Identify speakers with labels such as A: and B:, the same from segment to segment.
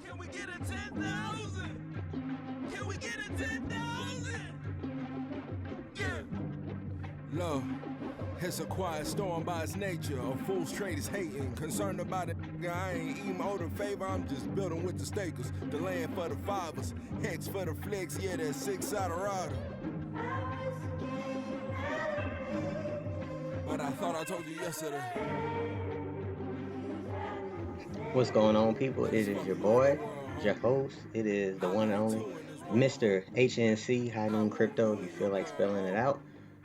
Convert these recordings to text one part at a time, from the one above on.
A: Can we get a 10,000? Can we get a 10,000? Yeah. Look, it's a quiet storm by its nature. A fool's trade is hating. Concerned about it, I ain't even owed a favor. I'm just building with the stakers. The land for the fivers. Hex for the flicks. Yeah, that's 6 out of rider. But I thought I told you yesterday.
B: What's going on, people? It is your boy, your host. It is the one and only Mr. HNC, High Noon Crypto, if you feel like spelling it out.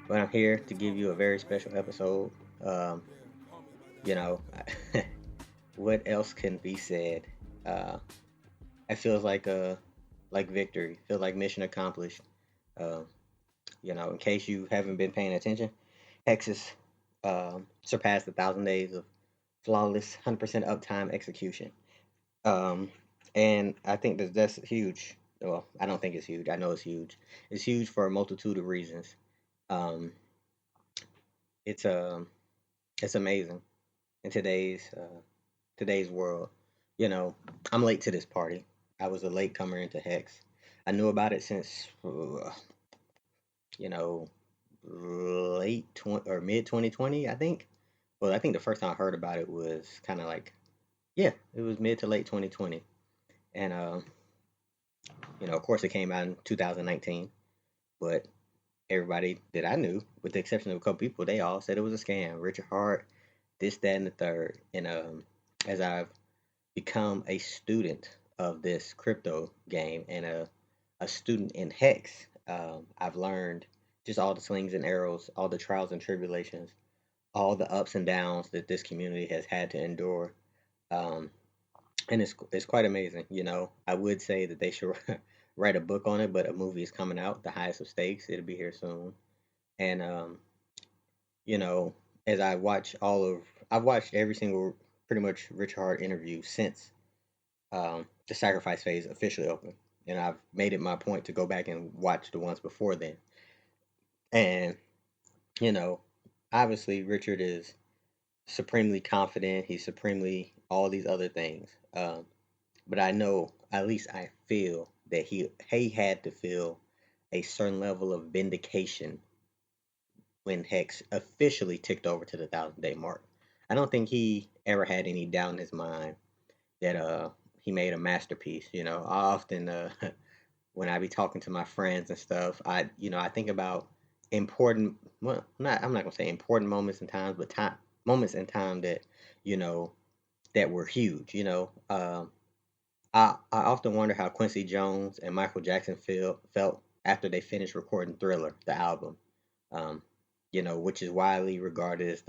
B: But I'm here to give you a very special episode. Um, you know, what else can be said? Uh, it feels like victory. Feels like mission accomplished. Uh, in case you haven't been paying attention, Hexus surpassed 1,000 days of flawless 100% uptime execution. Um, and I think that's huge. Well, I don't think it's huge. I know it's huge. It's huge for a multitude of reasons. Um, it's it's amazing in today's world. You know, I'm late to this party. I was a late comer into Hex. I knew about it since you know late 20 or mid 2020, I think. Well, I think the first time I heard about it was kind of like, yeah, it was mid to late 2020, and of course, it came out in 2019, but everybody that I knew, with the exception of a couple people, they all said it was a scam. Richard Hart, this, that, and the third. And as I've become a student of this crypto game and a student in Hex, I've learned just all the slings and arrows, all the trials and tribulations, all the ups and downs that this community has had to endure. Um, and it's quite amazing. I would say that they should write a book on it, but a movie is coming out, The Highest of Stakes. It'll be here soon. And you know, as I've watched every single pretty much Richard Hart interview since the sacrifice phase officially opened, and I've made it my point to go back and watch the ones before then. And you know, obviously Richard is supremely confident. He's supremely all these other things. But I know, at least I feel that he had to feel a certain level of vindication when Hex officially ticked over to the 1,000 day mark. I don't think he ever had any doubt in his mind that he made a masterpiece. I often when I be talking to my friends and stuff, I think about important, well, not I'm not gonna say important moments in times, but moments in time that you know that were huge. I often wonder how Quincy Jones and Michael Jackson felt after they finished recording Thriller, the album, um, which is widely regarded as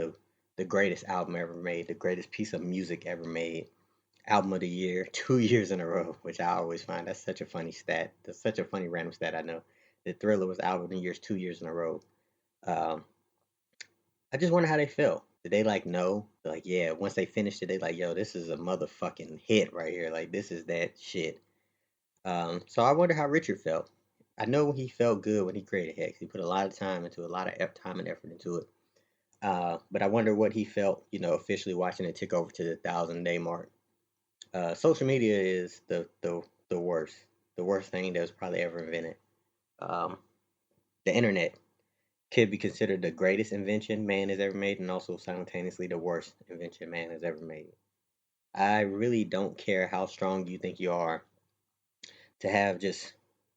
B: the greatest album ever made, the greatest piece of music ever made, album of the year, 2 years in a row, which I always find that's such a funny stat. That's such a funny random stat. I know that Thriller was album of the year 2 years in a row. Um, I just wonder how they felt. Did they like know? Like, yeah, once they finished it, they like, yo, this is a motherfucking hit right here. Like, this is that shit. So I wonder how Richard felt. I know he felt good when he created Hex. He put a lot of time into a lot of time and effort into it. But I wonder what he felt, officially watching it tick over to the 1,000 day mark. Social media is the worst, the worst thing that was probably ever invented. Um, the internet could be considered the greatest invention man has ever made, and also simultaneously the worst invention man has ever made. I really don't care how strong you think you are to have just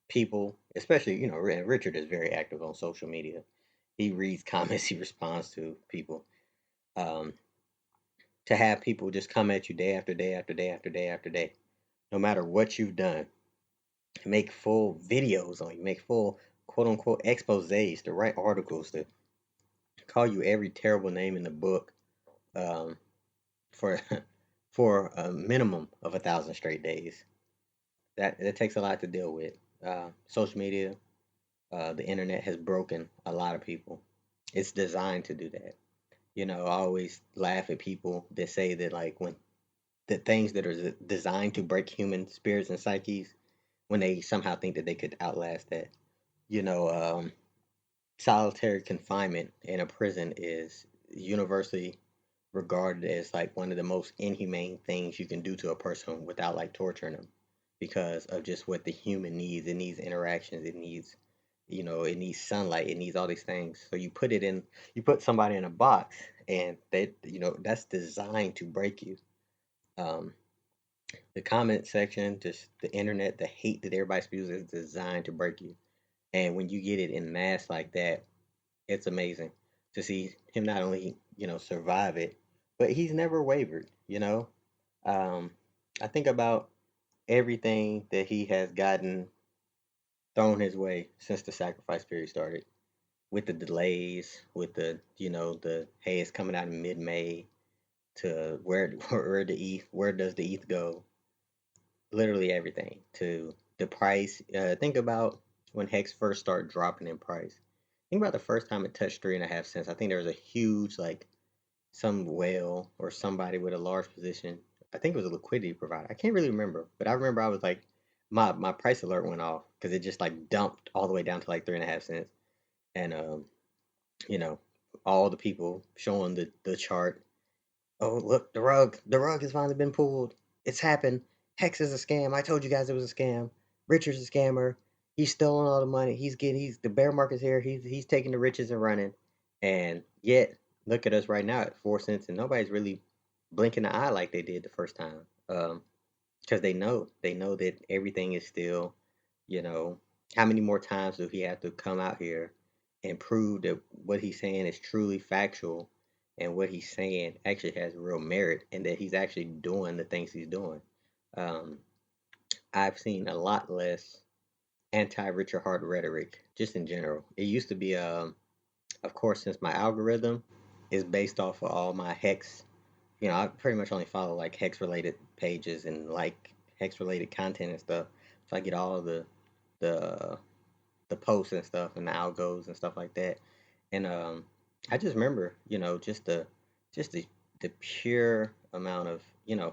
B: people, especially, Richard is very active on social media. He reads comments, he responds to people. Um, to have people just come at you day after day after day after day after day, no matter what you've done, make full videos on you, make full quote unquote exposés, to write articles, to call you every terrible name in the book, um, for for a minimum of 1,000 straight days. That takes a lot to deal with. Social media, the internet has broken a lot of people. It's designed to do that. I always laugh at people that say that, like, when the things that are designed to break human spirits and psyches, when they somehow think that they could outlast that. You know, um, Solitary confinement in a prison is universally regarded as like one of the most inhumane things you can do to a person without like torturing them. because of just what the human needs. It needs interactions. It needs, it needs sunlight. It needs all these things. So you put somebody in a box, and that's designed to break you. Um, the comment section, just the internet, the hate that everybody spews is designed to break you. And when you get it in mass like that, it's amazing to see him not only, survive it, but he's never wavered, Um, I think about everything that he has gotten thrown his way since the sacrifice period started, with the delays, with the hey, it's coming out in mid-May, to where does the ETH go? Literally everything, to the price. Think about when Hex first started dropping in price. Think about the first time it touched 3.5 cents. I think there was a huge, like, some whale or somebody with a large position. I think it was a liquidity provider. I can't really remember, but I remember I was like, my price alert went off because it just like dumped all the way down to like 3.5 cents, and you know, all the people showing the chart. Oh, look, the rug has finally been pulled. It's happened. Hex is a scam. I told you guys it was a scam. Richard's a scammer. He's stealing all the money. He's the bear market's here. He's taking the riches and running. And yet, look at us right now at 4 cents, and nobody's really blinking an eye like they did the first time. Because they know that everything is still, you know, how many more times do he have to come out here and prove that what he's saying is truly factual, and what he's saying actually has real merit, and that he's actually doing the things he's doing. Um, I've seen a lot less anti-Richard Hart rhetoric just in general. It used to be, of course, since my algorithm is based off of all my hex, I pretty much only follow like hex related pages and like hex related content and stuff. So I get all of the the posts and stuff and the algos and stuff like that. And I just remember, just the pure amount of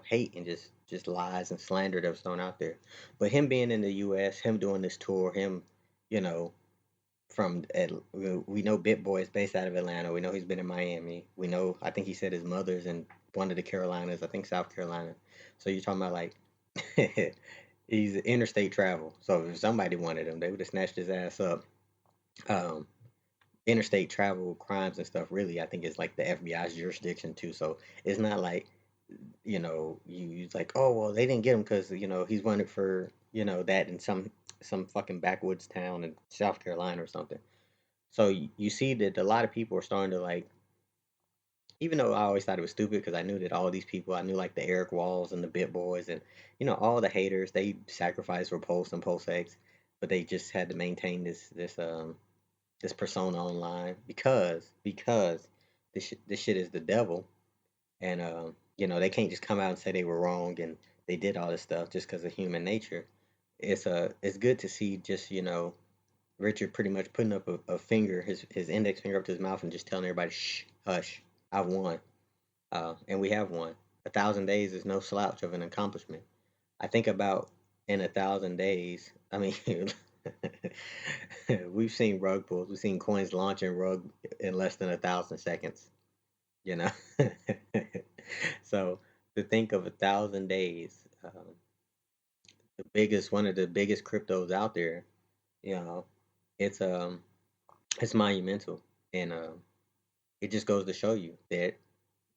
B: hate and just lies and slander that was thrown out there. But him being in the U.S., him doing this tour, him, you know, we know Bit Boy is based out of Atlanta. We know he's been in Miami. We know, I think he said his mother's in one of the Carolinas, I think South Carolina. So you're talking about like he's interstate travel. So if somebody wanted him, they would have snatched his ass up. Um, Interstate travel crimes and stuff, really, I think it's like the FBI's jurisdiction too. So it's not like, you like, oh well, they didn't get him because he's wanted for that in some fucking backwoods town in South Carolina or something. So you see that a lot of people are starting to like, even though I always thought it was stupid because I knew that all these people, I knew like the Eric Walls and the Bit Boys and all the haters, they sacrificed for Pulse and Pulse X, but they just had to maintain this persona online because this shit is the devil, and they can't just come out and say they were wrong and they did all this stuff just because of human nature. It's good to see just Richard pretty much putting up a finger, his index finger up to his mouth and just telling everybody, shh, hush, I've won. And we have won. 1,000 days is no slouch of an accomplishment. I think about in 1,000 days, I mean, we've seen rug pulls, we've seen coins launching rug in less than 1,000 seconds, you know? So to think of 1,000 days, one of the biggest cryptos out there, you know, it's it's monumental, and it just goes to show you that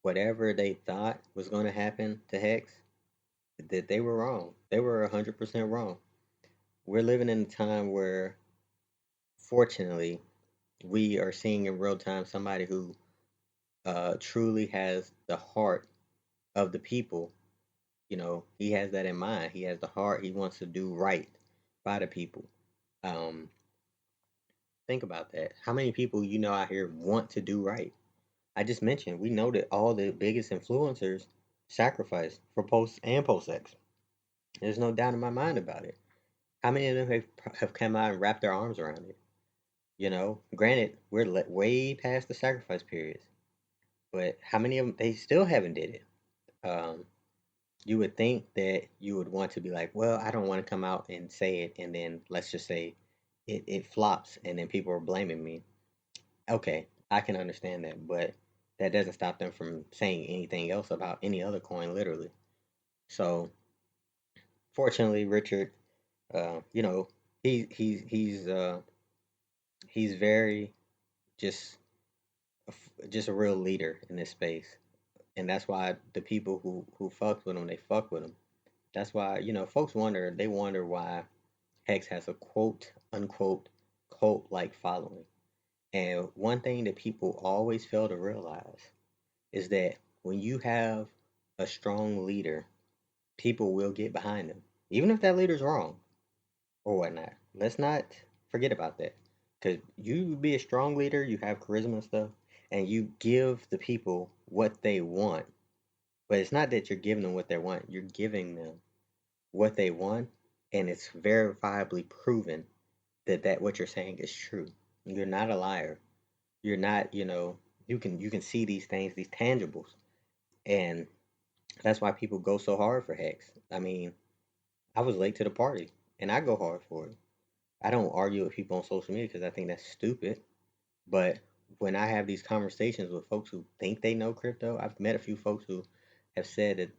B: whatever they thought was going to happen to Hex, that they were wrong. They were 100% wrong. We're living in a time where, fortunately, we are seeing in real time somebody who truly has the heart of the people. He has that in mind. He has the heart. He wants to do right by the people. Um, think about that. How many people out here want to do right? I just mentioned, we know that all the biggest influencers sacrifice for Post and Post X. There's no doubt in my mind about it. How many of them have come out and wrapped their arms around it? Granted, we're way past the sacrifice periods, but how many of them, they still haven't did it? You would think that you would want to be like, well, I don't want to come out and say it, and then let's just say it flops, and then people are blaming me. Okay, I can understand that, but that doesn't stop them from saying anything else about any other coin, literally. So Fortunately, Richard, you know, he's very just just a real leader in this space, and that's why the people who fuck with him, they fuck with him. That's why folks wonder why Hex has a quote unquote cult like following. And one thing that people always fail to realize is that when you have a strong leader, people will get behind them, even if that leader's wrong or whatnot. Let's not forget about that. Because you be a strong leader, you have charisma and stuff, and you give the people what they want. But it's not that you're giving them what they want, you're giving them what they want, and it's verifiably proven that what you're saying is true. You're not a liar. You're not, you can see these things, these tangibles. And that's why people go so hard for Hex. I mean, I was late to the party, and I go hard for it. I don't argue with people on social media because I think that's stupid. But when I have these conversations with folks who think they know crypto, I've met a few folks who have said that,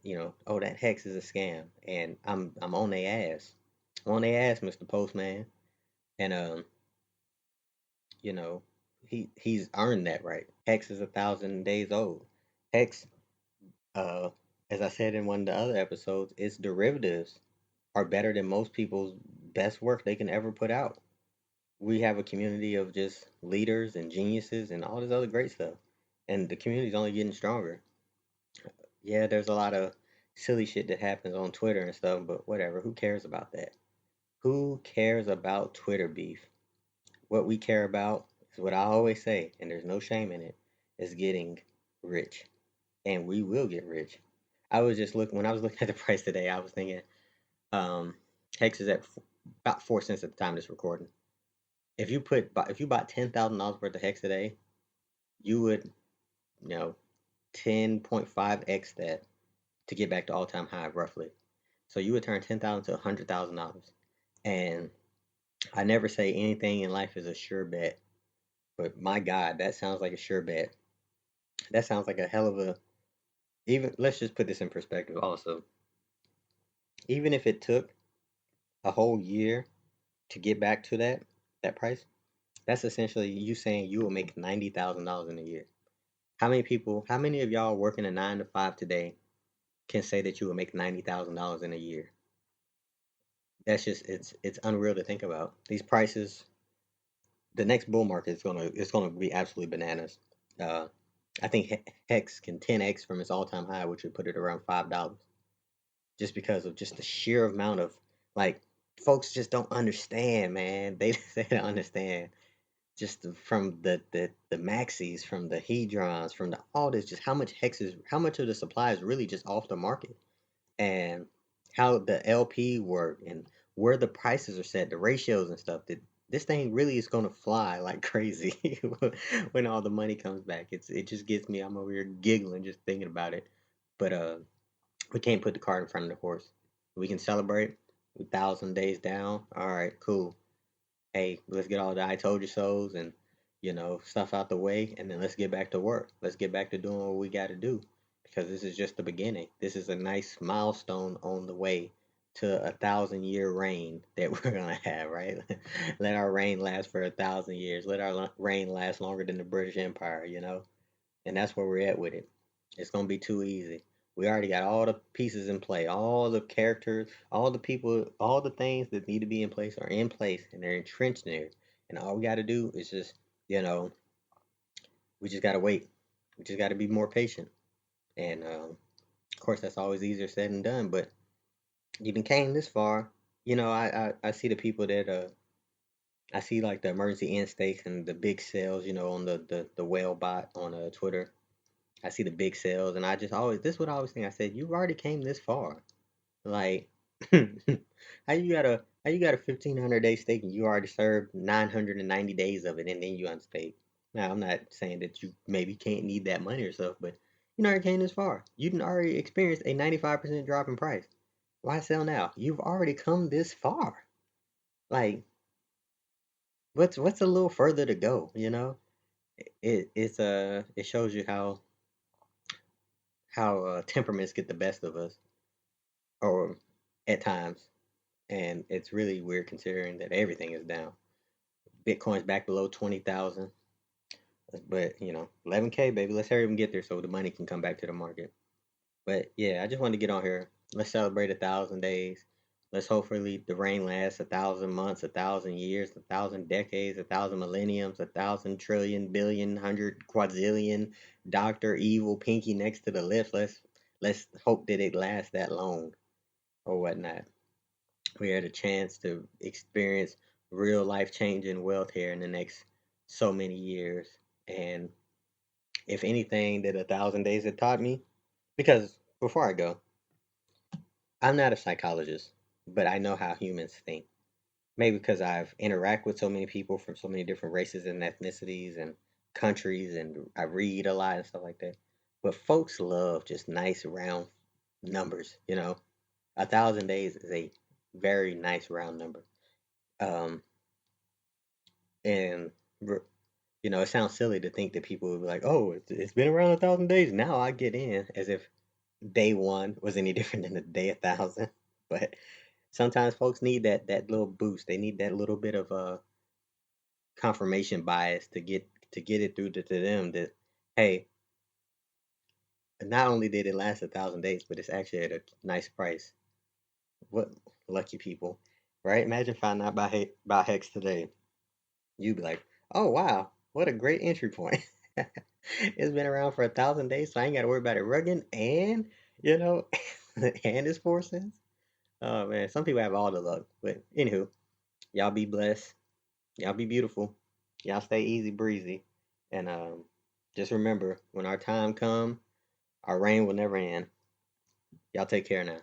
B: oh, that Hex is a scam, and I'm on their ass. I'm on their ass, Mr. Postman. And you know, he's earned that right. Hex is 1,000 days old. Hex, uh, as I said in one of the other episodes, its derivatives are better than most people's best work they can ever put out. We have a community of just leaders and geniuses and all this other great stuff. And the community's only getting stronger. Yeah, there's a lot of silly shit that happens on Twitter and stuff, but whatever. Who cares about that? Who cares about Twitter beef? What we care about is what I always say, and there's no shame in it, is getting rich. And we will get rich. I was just looking, when I was looking at the price today, I was thinking, um, Hex is at about 4 cents at the time of this recording. If you bought $10,000 worth of Hex today, you would, 10.5x that to get back to all time high roughly. So you would turn 10,000 to $100,000. And I never say anything in life is a sure bet, but my God, that sounds like a sure bet. That sounds like a hell of a, even, let's just put this in perspective also. Even if it took a whole year to get back to that price, that's essentially you saying you will make $90,000 in a year. How many of y'all working a 9 to 5 today can say that you will make $90,000 in a year? That's just it's unreal to think about. These prices, the next bull market is gonna be absolutely bananas. Uh, I think Hex can 10x from its all time high, which would put it around $5, just because of just the sheer amount of, like, folks just don't understand, man. They don't understand just from the maxis, from the hedrons, from the all this, just how much how much of the supply is really just off the market, and how the LP work, and where the prices are set, the ratios and stuff. That this thing really is gonna fly like crazy when all the money comes back. It just gets me. I'm over here giggling just thinking about it. But we can't put the cart in front of the horse. We can celebrate 1,000 days down. All right, cool. Hey, let's get all the I told you so's and stuff out the way, and then let's get back to work. Let's get back to doing what we got to do, because this is just the beginning. This is a nice milestone on the way to 1,000 year reign that we're gonna have, right? Let our reign last for 1,000 years. Let our reign last longer than the British Empire, and that's where we're at with it. It's gonna be too easy. We already got all the pieces in play, all the characters, all the people, all the things that need to be in place are in place, and they're entrenched there. And all we got to do is just, you know, we just got to wait. We just got to be more patient. And of course, that's always easier said than done. But you done came this far. I see the people that I see, like, the emergency end stakes and the big sales, on the whale bot on Twitter. I see the big sales, and I just always, this is what I always think. I said, you've already came this far. Like, how you got a 1,500-day stake and you already served 990 days of it, and then you unstake. Now, I'm not saying that you maybe can't need that money or stuff, but you already came this far. You didn't already experienced a 95% drop in price. Why sell now? You've already come this far. Like, what's a little further to go? It shows you how temperaments get the best of us, or at times, and it's really weird considering that everything is down. Bitcoin's back below 20,000, but 11K, baby. Let's hurry up and get there so the money can come back to the market. But yeah, I just wanted to get on here. Let's celebrate 1,000 days. Let's hopefully the rain lasts 1,000 months, 1,000 years, 1,000 decades, 1,000 millenniums, 1,000 trillion, billion, 100 quadrillion. Doctor Evil Pinky next to the lips. Let's hope that it lasts that long or whatnot. We had a chance to experience real life changing wealth here in the next so many years. And if anything that 1,000 days had taught me, because before I go, I'm not a psychologist, but I know how humans think. Maybe because I've interacted with so many people from so many different races and ethnicities and countries, and I read a lot and stuff like that. But folks love just nice round numbers. 1,000 days is a very nice round number. Um, and it sounds silly to think that people would be like, "Oh, it's been around 1,000 days. Now I get in," as if day one was any different than the day 1,000. But sometimes folks need that little boost. They need that little bit of confirmation bias to get it through to them that, hey, not only did it last 1,000 days, but it's actually at a nice price. What lucky people, right? Imagine finding out about Hex today. You'd be like, oh wow, what a great entry point. It's been around for 1,000 days, so I ain't got to worry about it rugging, and you know, and it's 4 cents. Oh man, some people have all the luck, but anywho, y'all be blessed. Y'all be beautiful. Y'all stay easy breezy, and just remember, when our time come, our reign will never end. Y'all take care now.